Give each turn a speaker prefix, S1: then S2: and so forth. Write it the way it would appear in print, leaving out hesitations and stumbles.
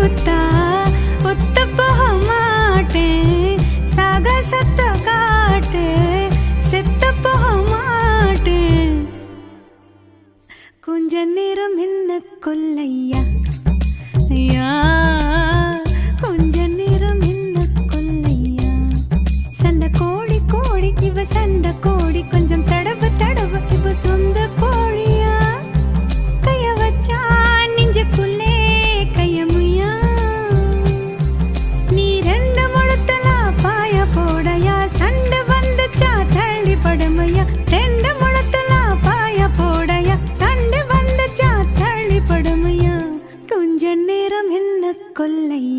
S1: குத்தா ஒத்து போக மாட்டேன். சாகசத்தை காட்டு செத்து போக மாட்டேன். கொஞ்ச நேரம் என்ன கொல்லையா ஐயா, கொஞ்ச நேரம் என்ன கொல்லையா. சண்டை கோழி கோழி இவ சண்டை கோழி, கொஞ்சம் தடவு தடவு இவ சொந்த கோழியா. கைய வச்சா நெஞ்சுக்குள்ளே கையமுயா. நீ ரெண்டு முழத்தலா பாய போடையா, சண்டை வந்துச்சா தள்ளி படுமையா. ரெண்டு முழத்தலா பாய போடையா, சண்டை வந்துச்சா தள்ளி படுமையா. கொஞ்ச நேரம் என்ன கொல்லையா.